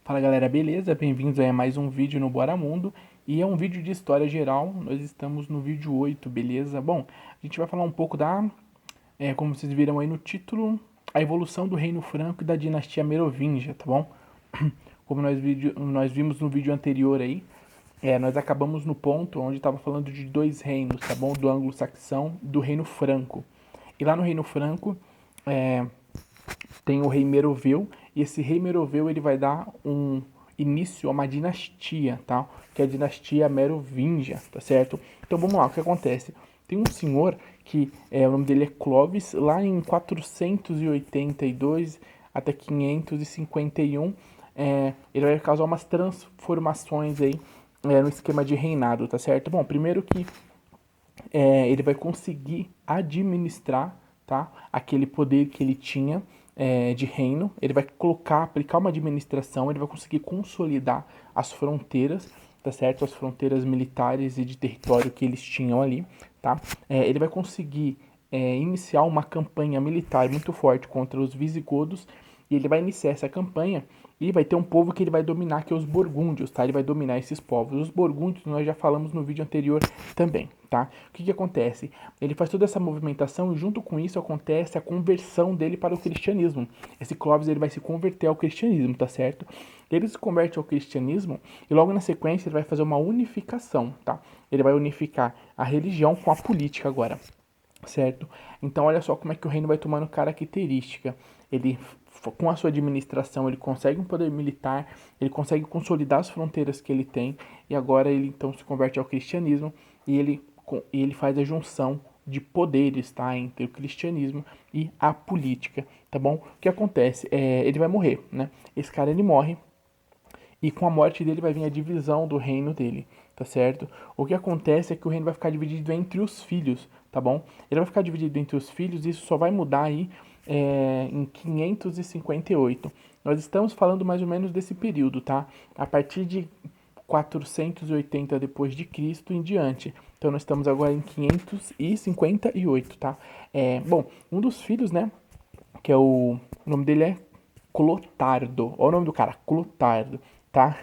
Fala galera, beleza? Bem-vindos a mais um vídeo no Bora Mundo. E é um vídeo de história geral, nós estamos no vídeo 8, beleza? Bom, a gente vai falar um pouco como vocês viram aí no título, a evolução do Reino Franco e da dinastia Merovingia, tá bom? Como nós vimos no vídeo anterior aí, nós acabamos no ponto onde estava falando de dois reinos, tá bom? Do anglo-saxão e do Reino Franco. E lá no Reino Franco, é, tem o rei Meroveu, e esse rei Meroveu ele vai dar um início a uma dinastia, tá? Que é a dinastia Merovingia, tá certo? Então vamos lá, o que acontece? Tem um senhor que o nome dele é Clovis, lá em 482 até 551, ele vai causar umas transformações aí no esquema de reinado, tá certo? Bom, primeiro que ele vai conseguir administrar, tá, aquele poder que ele tinha de reino, ele vai aplicar uma administração, ele vai conseguir consolidar as fronteiras, tá certo? As fronteiras militares e de território que eles tinham ali, tá? Ele vai conseguir iniciar uma campanha militar muito forte contra os visigodos, e ele vai iniciar essa campanha e vai ter um povo que ele vai dominar, que é os burgúndios, tá? Ele vai dominar esses povos. Os burgúndios nós já falamos no vídeo anterior também, tá? O que acontece? Ele faz toda essa movimentação e junto com isso acontece a conversão dele para o cristianismo. Esse Clovis ele vai se converter ao cristianismo, tá certo? Ele se converte ao cristianismo e logo na sequência ele vai fazer uma unificação, tá? Ele vai unificar a religião com a política agora, certo? Então olha só como é que o reino vai tomando característica. Ele, com a sua administração, ele consegue um poder militar, ele consegue consolidar as fronteiras que ele tem, e agora ele então se converte ao cristianismo e ele faz a junção de poderes, tá, entre o cristianismo e a política, tá bom? O que acontece? Ele vai morrer, né? Esse cara ele morre e com a morte dele vai vir a divisão do reino dele, tá certo? O que acontece é que o reino vai ficar dividido entre os filhos, tá bom? Ele vai ficar dividido entre os filhos e isso só vai mudar aí em 558. Nós estamos falando mais ou menos desse período, tá? A partir de 480 depois de Cristo em diante. Então nós estamos agora em 558, tá? Bom, um dos filhos, né, que é o nome dele é Clotardo. Olha o nome do cara, Clotardo, tá?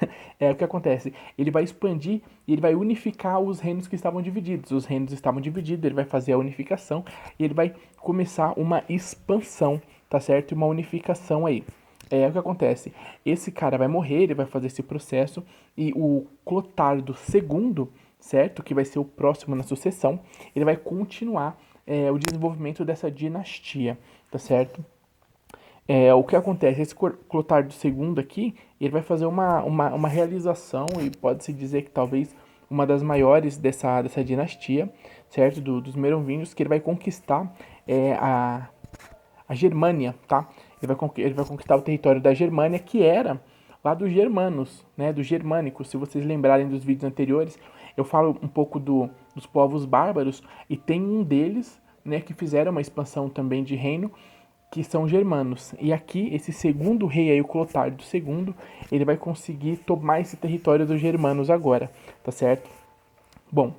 O que acontece? Ele vai expandir e ele vai unificar os reinos que estavam divididos. Os reinos estavam divididos, ele vai fazer a unificação e ele vai começar uma expansão, tá certo? E uma unificação aí. O que acontece? Esse cara vai morrer, ele vai fazer esse processo e o Clotardo II, certo? Que vai ser o próximo na sucessão, ele vai continuar o desenvolvimento dessa dinastia, tá certo? O que acontece? Esse Clotário II aqui, ele vai fazer uma realização, e pode-se dizer que talvez uma das maiores dessa dinastia, certo? Dos Merovingios, que ele vai conquistar a Germânia, tá? Ele vai conquistar o território da Germânia, que era lá dos germanos, né? Dos germânicos. Se vocês lembrarem dos vídeos anteriores, eu falo um pouco dos povos bárbaros, e tem um deles, né, que fizeram uma expansão também de reino, que são germanos. E aqui, esse segundo rei aí, o Clotário II, ele vai conseguir tomar esse território dos germanos agora, tá certo? Bom,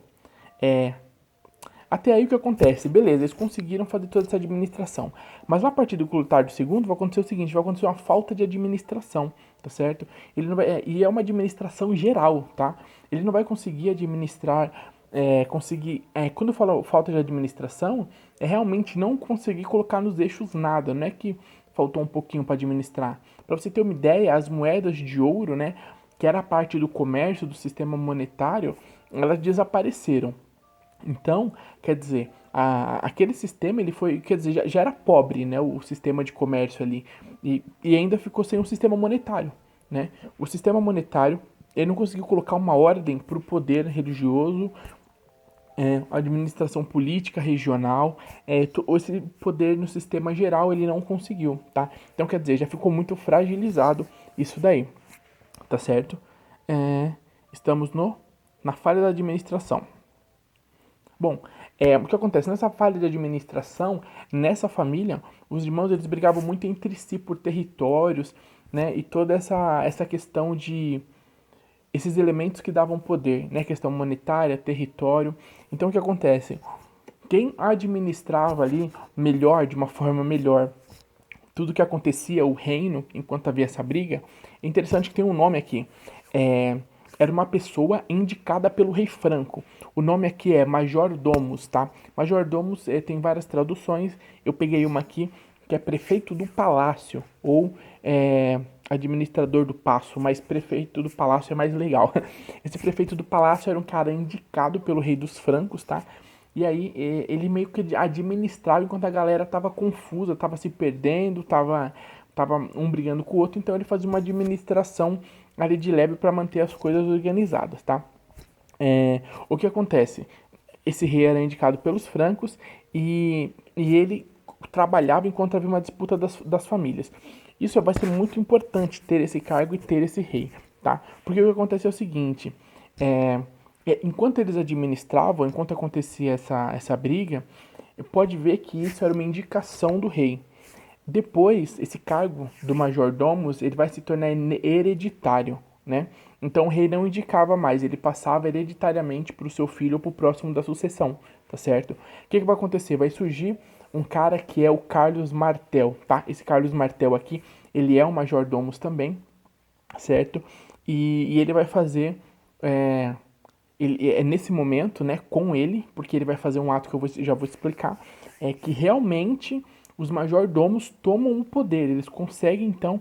até aí o que acontece? Beleza, eles conseguiram fazer toda essa administração. Mas lá a partir do Clotário II vai acontecer o seguinte, vai acontecer uma falta de administração, tá certo? Ele não vai, e é uma administração geral, tá? Ele não vai conseguir administrar, quando eu falo falta de administração, é realmente não conseguir colocar nos eixos nada, não é que faltou um pouquinho para administrar. Para você ter uma ideia, as moedas de ouro, né, que era parte do comércio, do sistema monetário, elas desapareceram. Então, quer dizer, aquele sistema ele foi, quer dizer, já era pobre, né, o sistema de comércio ali, e ainda ficou sem um sistema monetário, né? O sistema monetário ele não conseguiu colocar uma ordem para o poder religioso, administração política regional, esse poder no sistema geral ele não conseguiu, tá? Então, quer dizer, já ficou muito fragilizado isso daí, tá certo? Estamos na falha da administração. Bom, o que acontece? Nessa falha de administração, nessa família, os irmãos eles brigavam muito entre si por territórios, né? E toda essa questão de esses elementos que davam poder, né? Questão monetária, território. Então o que acontece? Quem administrava ali melhor, de uma forma melhor, tudo que acontecia, o reino, enquanto havia essa briga, é interessante que tem um nome aqui. É, era uma pessoa indicada pelo rei Franco. O nome aqui é Major Domus, tá? Major Domus tem várias traduções. Eu peguei uma aqui que é prefeito do palácio ou administrador do paço, mas prefeito do palácio é mais legal. Esse prefeito do palácio era um cara indicado pelo rei dos francos, tá? E aí ele meio que administrava enquanto a galera tava confusa, tava se perdendo, tava um brigando com o outro, então ele fazia uma administração ali de leve para manter as coisas organizadas, tá? O que acontece? Esse rei era indicado pelos francos e ele trabalhava enquanto havia uma disputa das famílias. Isso vai ser muito importante ter esse cargo e ter esse rei, tá? Porque o que acontece é o seguinte, enquanto eles administravam, enquanto acontecia essa briga, pode ver que isso era uma indicação do rei. Depois, esse cargo do majordomos, ele vai se tornar hereditário, né? Então o rei não indicava mais, ele passava hereditariamente para o seu filho ou para o próximo da sucessão, tá certo? O que vai acontecer? Vai surgir um cara que é o Carlos Martel, tá? Esse Carlos Martel aqui, ele é um majordomos também, certo? E ele vai fazer, é nesse momento, né, com ele, porque ele vai fazer um ato que já vou explicar, é que realmente os majordomos tomam o poder, eles conseguem então,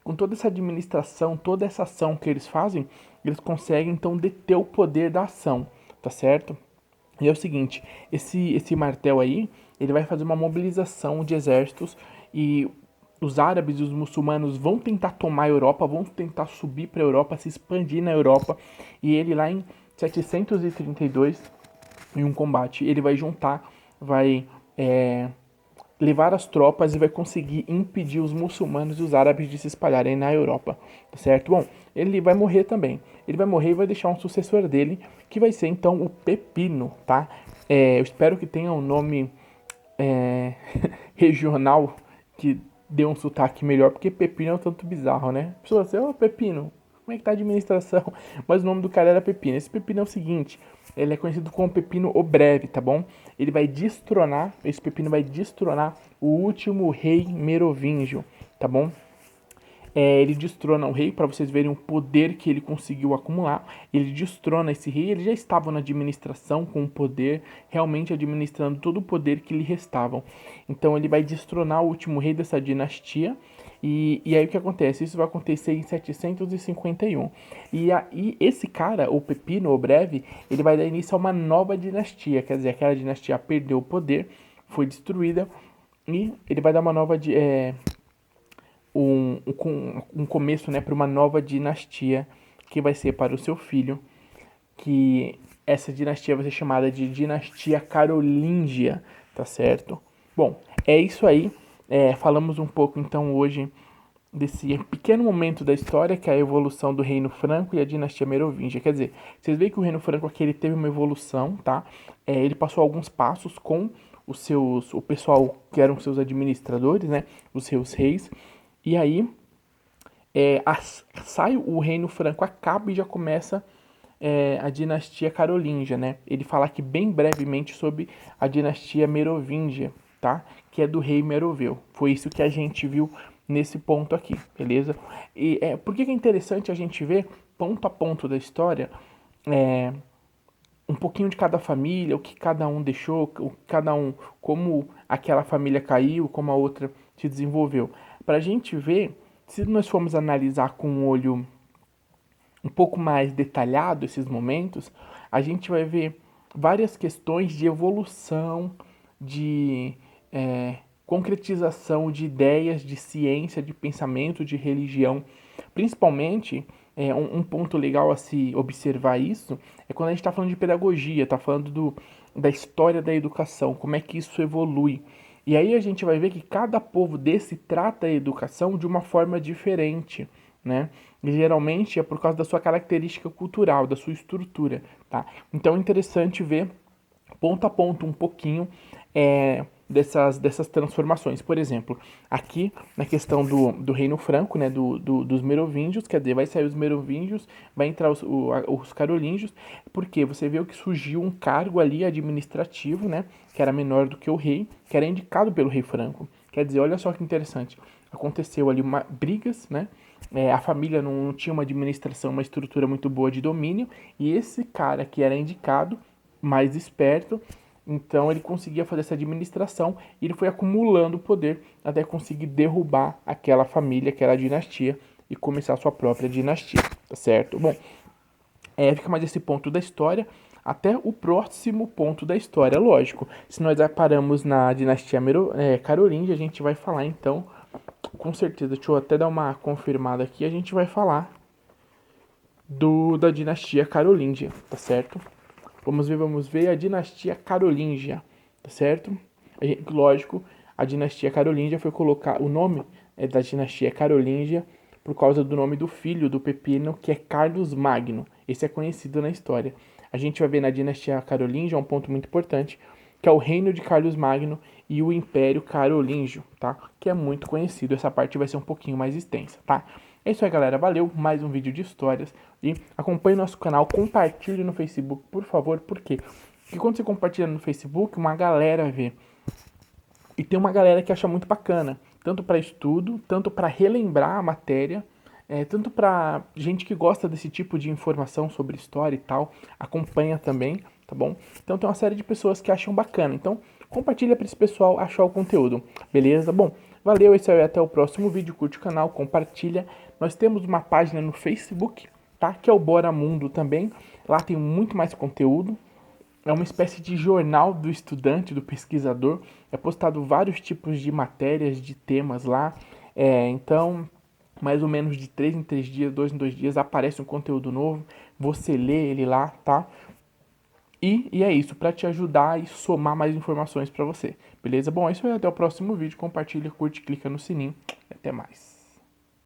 com toda essa administração, toda essa ação que eles fazem, eles conseguem então deter o poder da ação, tá certo? E é o seguinte, esse Martel aí, ele vai fazer uma mobilização de exércitos e os árabes e os muçulmanos vão tentar tomar a Europa, vão tentar subir para a Europa, se expandir na Europa. E ele lá em 732, em um combate, ele vai juntar, vai levar as tropas e vai conseguir impedir os muçulmanos e os árabes de se espalharem na Europa, tá certo? Bom, ele vai morrer também. Ele vai morrer e vai deixar um sucessor dele, que vai ser então o Pepino, tá? Eu espero que tenha um nome regional que dê um sotaque melhor, porque Pepino é um tanto bizarro, né? A pessoa assim, ô Pepino, como é que tá a administração? Mas o nome do cara era Pepino. Esse Pepino é o seguinte, ele é conhecido como Pepino o Breve, tá bom? Esse Pepino vai destronar o último rei merovingio, tá bom? Ele destrona o rei, para vocês verem o poder que ele conseguiu acumular. Ele destrona esse rei, ele já estava na administração com o poder, realmente administrando todo o poder que lhe restavam. Então ele vai destronar o último rei dessa dinastia. E aí o que acontece? Isso vai acontecer em 751. E aí esse cara, o Pepino, o Breve, ele vai dar início a uma nova dinastia. Quer dizer, aquela dinastia perdeu o poder, foi destruída. E ele vai dar uma nova um começo, né, para uma nova dinastia que vai ser para o seu filho, que essa dinastia vai ser chamada de dinastia carolíngia, tá certo? Bom, é isso aí. Falamos um pouco então hoje desse pequeno momento da história, que é a evolução do Reino Franco e a dinastia Merovingia. Quer dizer, vocês veem que o Reino Franco aqui ele teve uma evolução, tá? Ele passou alguns passos com o pessoal que eram seus administradores, né? Os seus reis. E aí sai o Reino Franco, acaba e já começa a dinastia carolíngia, né? Ele fala aqui bem brevemente sobre a dinastia merovingia, tá? Que é do rei Meroveu. Foi isso que a gente viu nesse ponto aqui, beleza? E por que é interessante a gente ver ponto a ponto da história, um pouquinho de cada família, o que cada um deixou, como aquela família caiu, como a outra se desenvolveu. Para a gente ver, se nós formos analisar com um olho um pouco mais detalhado esses momentos, a gente vai ver várias questões de evolução, de concretização de ideias, de ciência, de pensamento, de religião. Principalmente, um ponto legal a se observar isso é quando a gente está falando de pedagogia, está falando da história da educação, como é que isso evolui. E aí a gente vai ver que cada povo desse trata a educação de uma forma diferente, né? E geralmente é por causa da sua característica cultural, da sua estrutura, tá? Então é interessante ver ponto a ponto um pouquinho dessas transformações. Por exemplo, aqui na questão do Reino Franco, né, dos Merovingios, quer dizer, vai sair os Merovingios, vai entrar os Carolíngios, porque você viu que surgiu um cargo ali administrativo, né, que era menor do que o rei, que era indicado pelo rei Franco, Quer dizer, olha só que interessante. Aconteceu ali brigas, né? A família não tinha uma administração, uma estrutura muito boa de domínio, e esse cara que era indicado, mais esperto, então ele conseguia fazer essa administração e ele foi acumulando poder até conseguir derrubar aquela família, aquela dinastia e começar a sua própria dinastia, tá certo? Bom, fica mais esse ponto da história até o próximo ponto da história, lógico. Se nós paramos na dinastia carolíngia, a gente vai falar então, com certeza, deixa eu até dar uma confirmada aqui, a gente vai falar da dinastia carolíngia, tá certo? Vamos ver a dinastia carolíngia, tá certo? Lógico, a dinastia carolíngia foi colocar o nome da dinastia carolíngia por causa do nome do filho do Pepino, que é Carlos Magno. Esse é conhecido na história. A gente vai ver na dinastia carolíngia um ponto muito importante, que é o reino de Carlos Magno e o Império Carolíngio, tá? Que é muito conhecido. Essa parte vai ser um pouquinho mais extensa, tá? É isso aí, galera. Valeu. Mais um vídeo de histórias. E acompanhe nosso canal. Compartilhe no Facebook, por favor. Por quê? Porque quando você compartilha no Facebook, uma galera vê. E tem uma galera que acha muito bacana. Tanto para estudo, tanto para relembrar a matéria, tanto para gente que gosta desse tipo de informação sobre história e tal. Acompanha também, tá bom? Então tem uma série de pessoas que acham bacana. Então compartilha para esse pessoal achar o conteúdo, beleza? Bom, valeu, esse aí, até o próximo vídeo, curte o canal, compartilha. Nós temos uma página no Facebook, tá? Que é o Bora Mundo também. Lá tem muito mais conteúdo. É uma espécie de jornal do estudante, do pesquisador. É postado vários tipos de matérias, de temas lá. Então, mais ou menos de 3 em 3 dias, 2 em 2 dias, aparece um conteúdo novo. Você lê ele lá, tá? E é isso, para te ajudar e somar mais informações para você, beleza? Bom, é isso aí, até o próximo vídeo. Compartilha, curte, clica no sininho. Até mais.